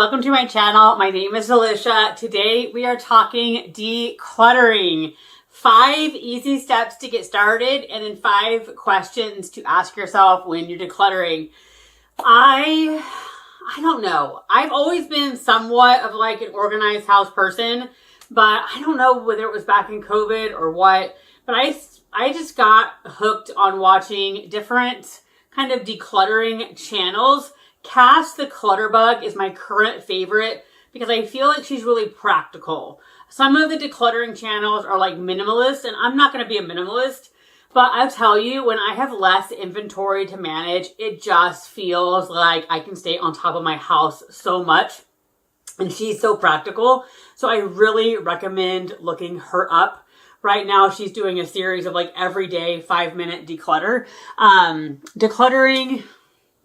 welcome to my channel. My name is Alicia. Today we are talking decluttering. 5 easy steps to get started and then 5 questions to ask yourself when you're decluttering. I don't know. I've always been somewhat of like an organized house person, but I don't know whether it was back in COVID or what, but I just got hooked on watching different kind of decluttering channels. Cass the Clutter Bug is my current favorite because I feel like she's really practical. Some of the decluttering channels are like minimalist, and I'm not going to be a minimalist, but I'll tell you, when I have less inventory to manage, it just feels like I can stay on top of my house so much. And she's so practical. So I really recommend looking her up. Right now, she's doing a series of like everyday 5-minute declutter. Decluttering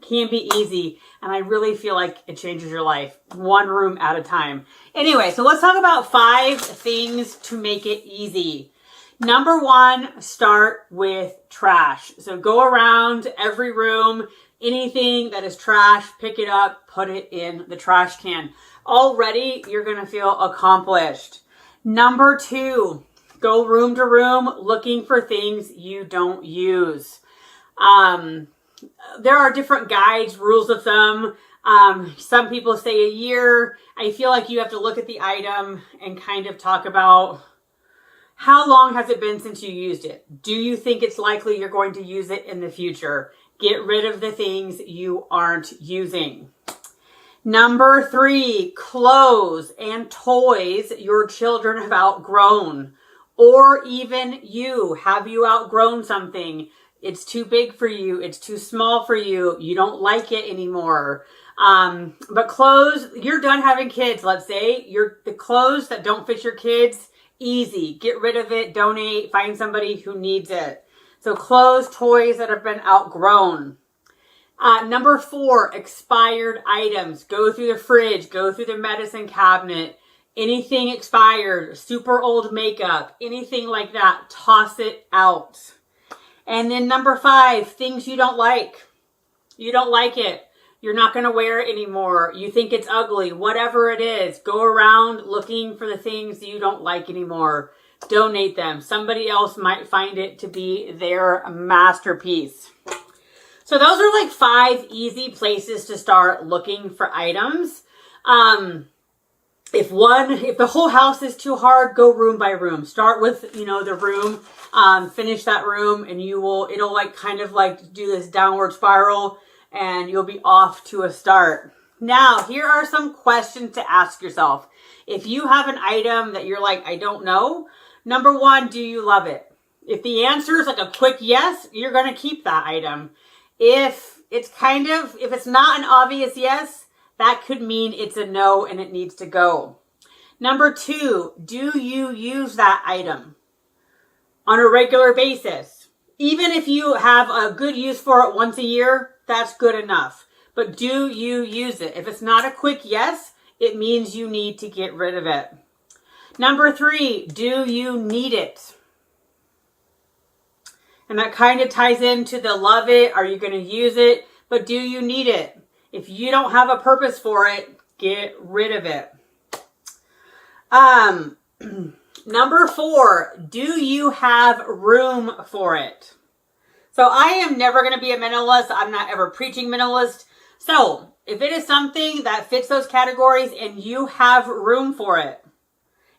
can be easy, and I really feel like it changes your life one room at a time. Anyway, so let's talk about 5 things to make it easy. Number 1, start with trash. So go around every room, anything that is trash, pick it up, put it in the trash can. Already, you're going to feel accomplished. Number 2, go room to room looking for things you don't use. There are different guides, rules of thumb. Some people say a year. I feel like you have to look at the item and kind of talk about how long has it been since you used it? Do you think it's likely you're going to use it in the future? Get rid of the things you aren't using. Number 3, clothes and toys your children have outgrown. Or even you. Have you outgrown something? It's too big for you. It's too small for you. You don't like it anymore. But clothes, you're done having kids, let's say. The clothes that don't fit your kids, easy. Get rid of it, donate, find somebody who needs it. So clothes, toys that have been outgrown. Number 4, expired items. Go through the fridge, go through the medicine cabinet. Anything expired, super old makeup, anything like that, toss it out. And then number 5, things you don't like. You don't like it. You're not going to wear it anymore. You think it's ugly. Whatever it is, go around looking for the things you don't like anymore. Donate them. Somebody else might find it to be their masterpiece. So those are like 5 easy places to start looking for items. If the whole house is too hard, go room by room. Start with, the room, finish that room, and it'll like kind of like do this downward spiral, and you'll be off to a start. Now, here are some questions to ask yourself. If you have an item that you're like, I don't know, number 1, do you love it? If the answer is like a quick yes, you're going to keep that item. If it's not an obvious yes, that could mean it's a no and it needs to go. Number 2, do you use that item on a regular basis? Even if you have a good use for it once a year, that's good enough. But do you use it? If it's not a quick yes, it means you need to get rid of it. Number 3, do you need it? And that kind of ties into the love it. Are you going to use it? But do you need it? If you don't have a purpose for it, get rid of it. Number 4, do you have room for it? So I am never going to be a minimalist. I'm not ever preaching minimalist. So if it is something that fits those categories and you have room for it,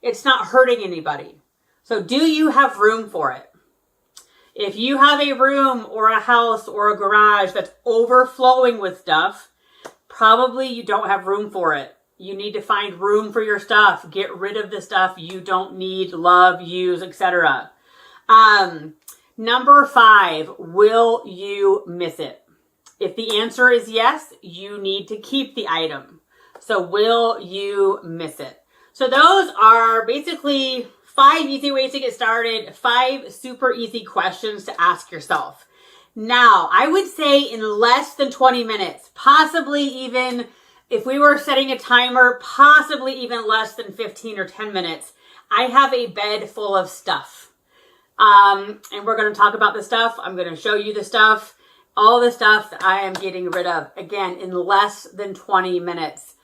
it's not hurting anybody. So do you have room for it? If you have a room or a house or a garage that's overflowing with stuff, probably you don't have room for it. You need to find room for your stuff. Get rid of the stuff you don't need, love, use, etc. Number 5, will you miss it? If the answer is yes, you need to keep the item. So will you miss it? So those are basically 5 easy ways to get started, 5 super easy questions to ask yourself. Now, I would say in less than 20 minutes, possibly even if we were setting a timer, possibly even less than 15 or 10 minutes, I have a bed full of stuff. And we're going to talk about the stuff. I'm going to show you the stuff, all the stuff that I am getting rid of, again, in less than 20 minutes.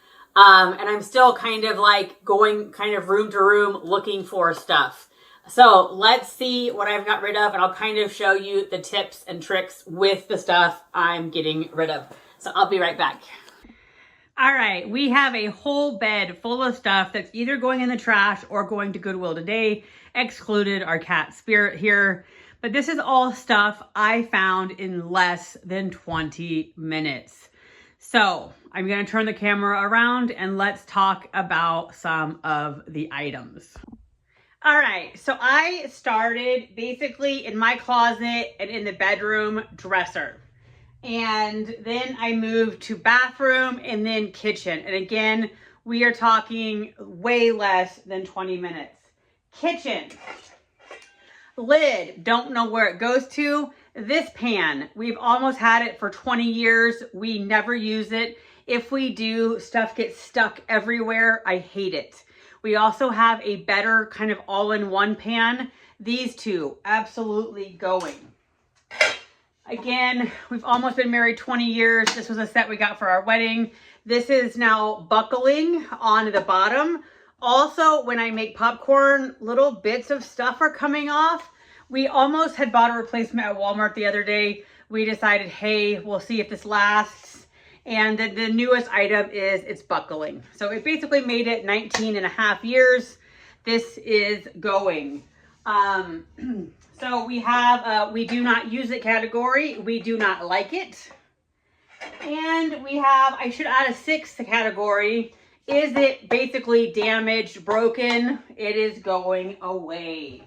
And I'm still kind of like going kind of room to room looking for stuff. So let's see what I've got rid of, and I'll kind of show you the tips and tricks with the stuff I'm getting rid of. So I'll be right back. All right, we have a whole bed full of stuff that's either going in the trash or going to Goodwill today, excluded our cat Spirit here. But this is all stuff I found in less than 20 minutes. So I'm gonna turn the camera around and let's talk about some of the items. All right, so I started basically in my closet and in the bedroom dresser. And then I moved to bathroom and then kitchen. And again, we are talking way less than 20 minutes. Kitchen. Lid, don't know where it goes to. This pan, we've almost had it for 20 years. We never use it. If we do, stuff gets stuck everywhere. I hate it. We also have a better kind of all-in-one pan. These two, absolutely going. Again, we've almost been married 20 years. This was a set we got for our wedding. This is now buckling on the bottom. Also, when I make popcorn, little bits of stuff are coming off. We almost had bought a replacement at Walmart the other day. We decided, hey, we'll see if this lasts. And the newest item is it's buckling. So it basically made it 19 and a half years. This is going. So we have, we do not use it category. We do not like it. And we have, I should add a sixth category. Is it basically damaged, broken? It is going away.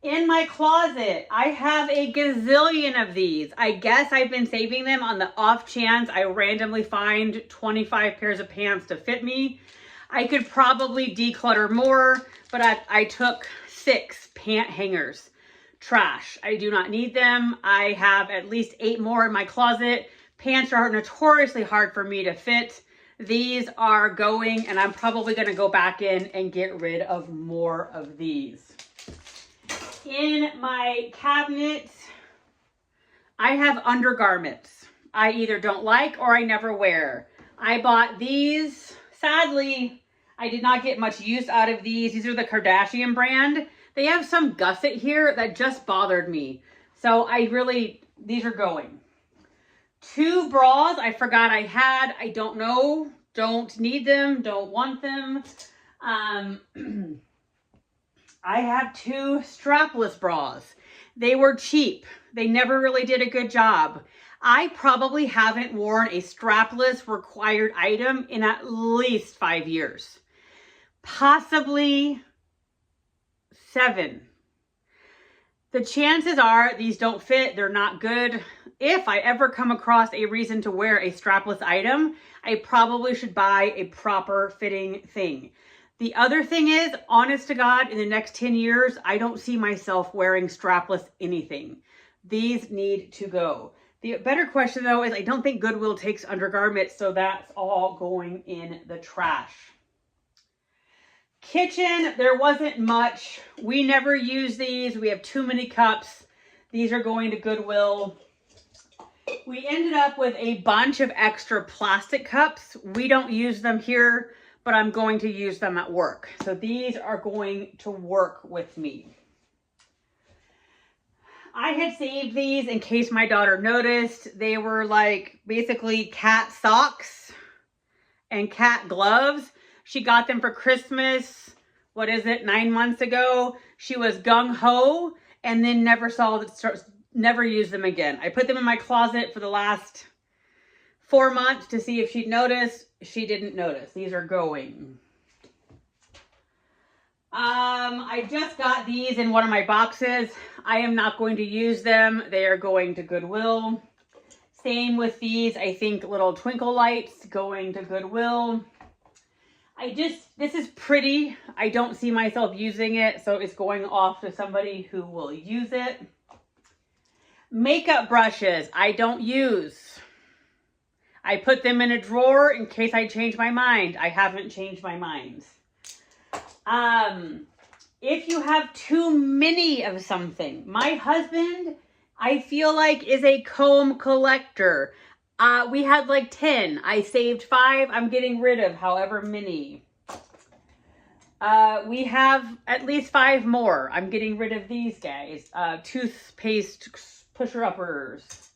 In my closet, I have a gazillion of these. I guess I've been saving them on the off chance I randomly find 25 pairs of pants to fit me. I could probably declutter more, but I took 6 pant hangers. Trash. I do not need them. I have at least 8 more in my closet. Pants are notoriously hard for me to fit. These are going, and I'm probably going to go back in and get rid of more of these. In my cabinet, I have undergarments I either don't like or I never wear. I bought these. Sadly, I did not get much use out of these. These are the Kardashian brand. They have some gusset here that just bothered me. So these are going. 2 bras I forgot I had. I don't know. Don't need them. Don't want them. I have 2 strapless bras. They were cheap. They never really did a good job. I probably haven't worn a strapless required item in at least 5 years. Possibly 7. The chances are these don't fit. They're not good. If I ever come across a reason to wear a strapless item, I probably should buy a proper fitting thing. The other thing is, honest to God, in the next 10 years, I don't see myself wearing strapless anything. These need to go. The better question though is I don't think Goodwill takes undergarments, so that's all going in the trash. Kitchen, there wasn't much. We never use these. We have too many cups. These are going to Goodwill. We ended up with a bunch of extra plastic cups. We don't use them here, but I'm going to use them at work. So these are going to work with me. I had saved these in case my daughter noticed. They were like basically cat socks and cat gloves. She got them for Christmas, 9 months ago. She was gung-ho and then never used them again. I put them in my closet for the last 4 months to see if she'd notice. She didn't notice. These are going. I just got these in one of my boxes. I am not going to use them. They are going to Goodwill. Same with these, I think little twinkle lights going to Goodwill. This is pretty. I don't see myself using it, so it's going off to somebody who will use it. Makeup brushes, I don't use. I put them in a drawer in case I change my mind. I haven't changed my mind. If you have too many of something, my husband, I feel like, is a comb collector. We had like 10. I saved 5. I'm getting rid of however many. We have at least 5 more. I'm getting rid of these guys. Toothpaste pusher-uppers.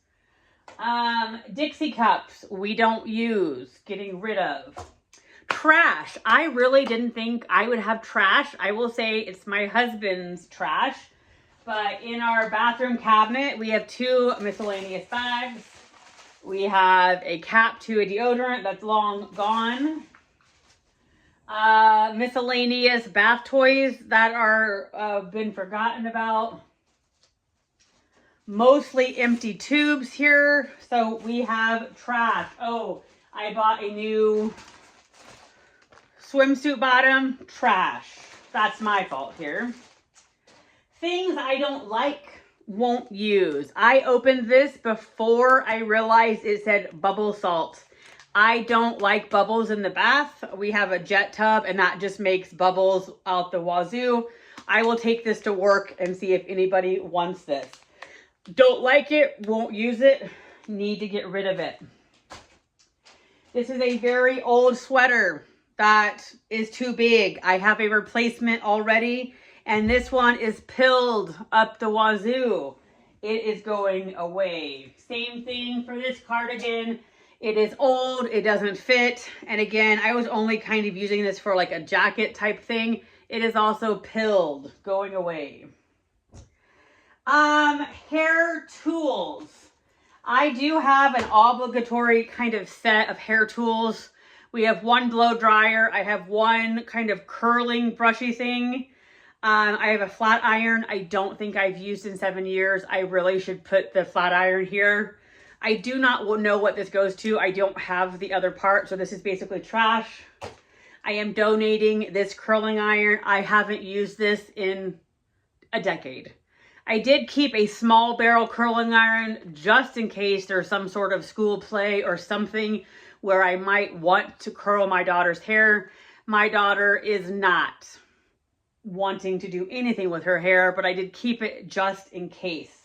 Dixie cups, we don't use. Getting rid of. Trash. I really didn't think I would have trash. I will say it's my husband's trash. But in our bathroom cabinet, we have 2 miscellaneous bags. We have a cap to a deodorant that's long gone. Miscellaneous bath toys that are been forgotten about. Mostly empty tubes here. So we have trash. Oh, I bought a new swimsuit bottom. Trash. That's my fault here. Things I don't like, won't use. I opened this before I realized it said bubble salt. I don't like bubbles in the bath. We have a jet tub and that just makes bubbles out the wazoo. I will take this to work and see if anybody wants this. Don't like it, won't use it, need to get rid of it. This is a very old sweater that is too big. I have a replacement already. And this one is pilled up the wazoo. It is going away. Same thing for this cardigan. It is old, it doesn't fit. And again, I was only kind of using this for like a jacket type thing. It is also pilled, going away. Hair tools. I do have an obligatory kind of set of hair tools. We have 1 blow dryer. I have 1 kind of curling brushy thing. I have a flat iron. I don't think I've used in 7 years. I really should put the flat iron here. I do not know what this goes to. I don't have the other part. So this is basically trash. I am donating this curling iron. I haven't used this in a decade. I did keep a small barrel curling iron just in case there's some sort of school play or something where I might want to curl my daughter's hair. My daughter is not wanting to do anything with her hair, but I did keep it just in case.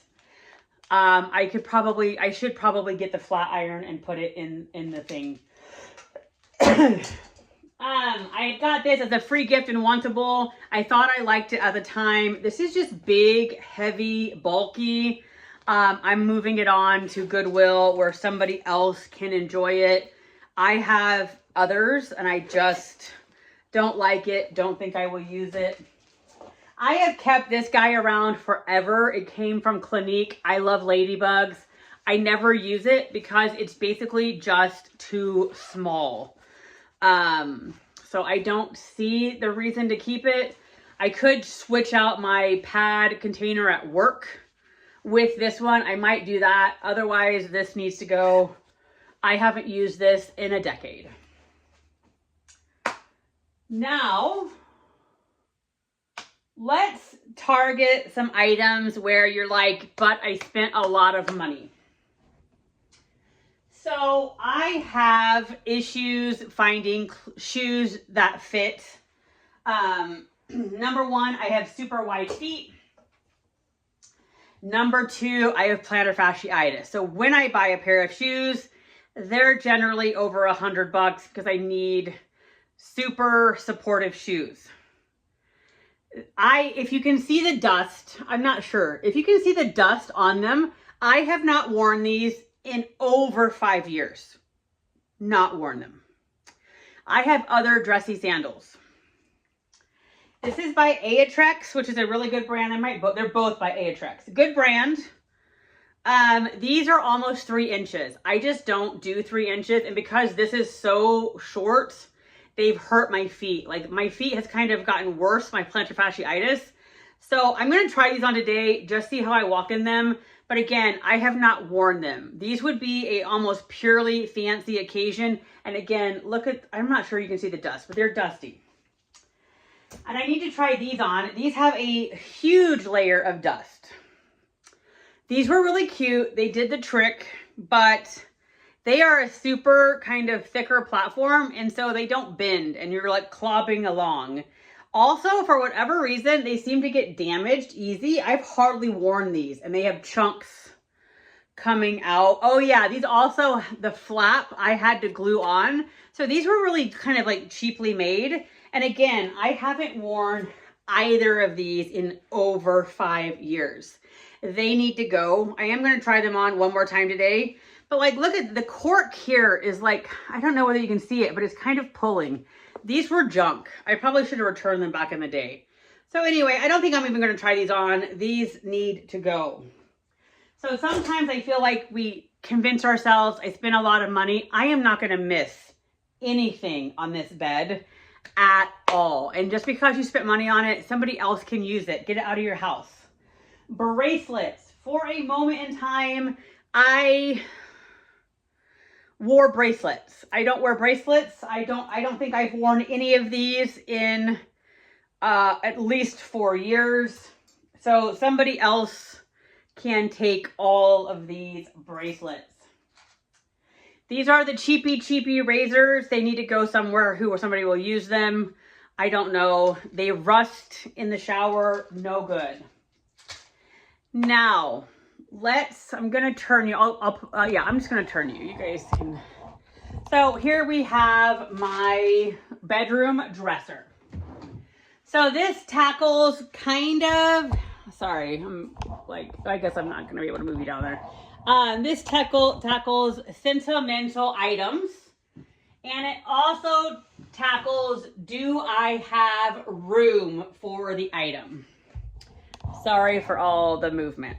I should probably get the flat iron and put it in the thing. I got this as a free gift in Wantable. I thought I liked it at the time. This is just big, heavy, bulky. I'm moving it on to Goodwill where somebody else can enjoy it. I have others and I just don't like it. Don't think I will use it. I have kept this guy around forever. It came from Clinique. I love ladybugs. I never use it because it's basically just too small. So I don't see the reason to keep it. I could switch out my pad container at work with this one. I might do that. Otherwise, this needs to go. I haven't used this in a decade. Now, let's target some items where you're like, but I spent a lot of money. So I have issues finding shoes that fit. Number 1, I have super wide feet. Number 2, I have plantar fasciitis. So when I buy a pair of shoes, they're generally over $100 because I need super supportive shoes. If you can see the dust, I'm not sure. If you can see the dust on them, I have not worn these in over 5 years. Not worn them. I have other dressy sandals. This is by Aetrex, which is a really good brand. They're both by Aetrex. Good brand. These are almost 3 inches. I just don't do 3 inches. And because this is so short, they've hurt my feet. Like my feet has kind of gotten worse, my plantar fasciitis. So I'm going to try these on today, just see how I walk in them. But again, I have not worn them. These would be a almost purely fancy occasion. And again, I'm not sure you can see the dust, but they're dusty. And I need to try these on. These have a huge layer of dust. These were really cute. They did the trick, but they are a super kind of thicker platform. And so they don't bend and you're like clopping along. Also, for whatever reason, they seem to get damaged easy. I've hardly worn these and they have chunks coming out. Oh yeah, these also, the flap I had to glue on. So these were really kind of like cheaply made. And again, I haven't worn either of these in over 5 years. They need to go. I am going to try them on one more time today. But like, look at the cork here is like, I don't know whether you can see it, but it's kind of pulling. These were junk. I probably should have returned them back in the day. So anyway, I don't think I'm even going to try these on. These need to go. So sometimes I feel like we convince ourselves, I spent a lot of money. I am not going to miss anything on this bed at all. And just because you spent money on it, somebody else can use it. Get it out of your house. Bracelets. For a moment in time, I wore bracelets. I don't wear bracelets. I don't think I've worn any of these in at least 4 years. So somebody else can take all of these bracelets. These are the cheapy razors. They need to go somewhere who or somebody will use them. I don't know. They rust in the shower. No good. Now, I'm going to turn you. Yeah, I'm just going to turn you. You guys can. So here we have my bedroom dresser. So this tackles kind of, sorry, I guess I'm not going to be able to move you down there. This tackles sentimental items, and it also tackles, do I have room for the item? Sorry for all the movement.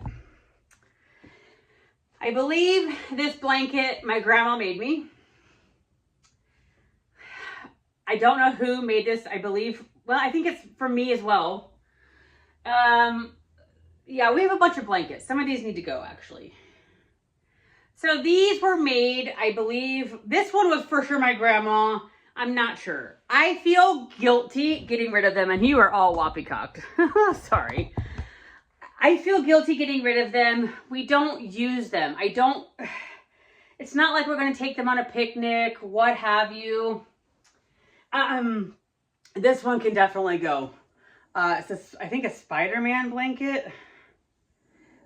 I believe this blanket my grandma made me. I don't know who made this. I believe, well, I think it's for me as well. Yeah, we have a bunch of blankets. Some of these need to go, actually. So these were made, I believe, this one was for sure my grandma. I'm not sure. I feel guilty getting rid of them, and you are all whoppy-cocked. Sorry. I feel guilty getting rid of them. We don't use them. It's not like we're going to take them on a picnic, what have you. This one can definitely go. It's I think a Spider-Man blanket.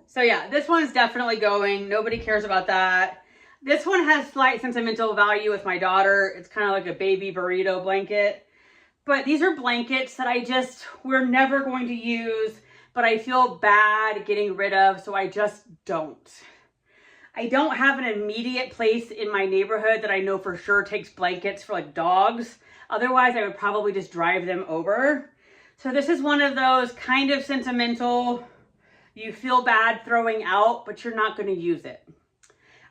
So yeah, this one's definitely going. Nobody cares about that. This one has slight sentimental value with my daughter. It's kind of like a baby burrito blanket. But these are blankets that we're never going to use, but I feel bad getting rid of, so I just don't. I don't have an immediate place in my neighborhood that I know for sure takes blankets for like dogs. Otherwise, I would probably just drive them over. So this is one of those kind of sentimental, you feel bad throwing out, but you're not going to use it.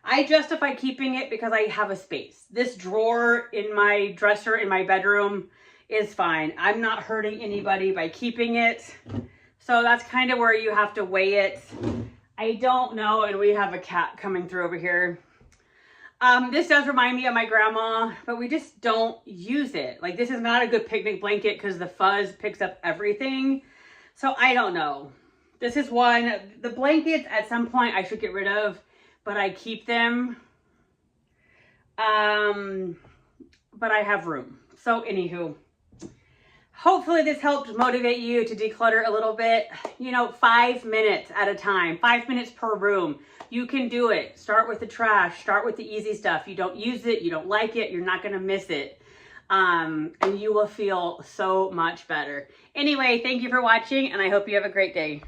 I justify keeping it because I have a space. This drawer in my dresser in my bedroom is fine. I'm not hurting anybody by keeping it. So that's kind of where you have to weigh it. I don't know, and we have a cat coming through over here. This does remind me of my grandma, but we just don't use it. Like, this is not a good picnic blanket because the fuzz picks up everything. So I don't know. This is one. The blankets at some point I should get rid of, but I keep them. But I have room. So anywho, hopefully this helped motivate you to declutter a little bit. 5 minutes at a time, 5 minutes per room. You can do it. Start with the trash. Start with the easy stuff. You don't use it. You don't like it. You're not going to miss it. And you will feel so much better. Anyway, thank you for watching, and I hope you have a great day.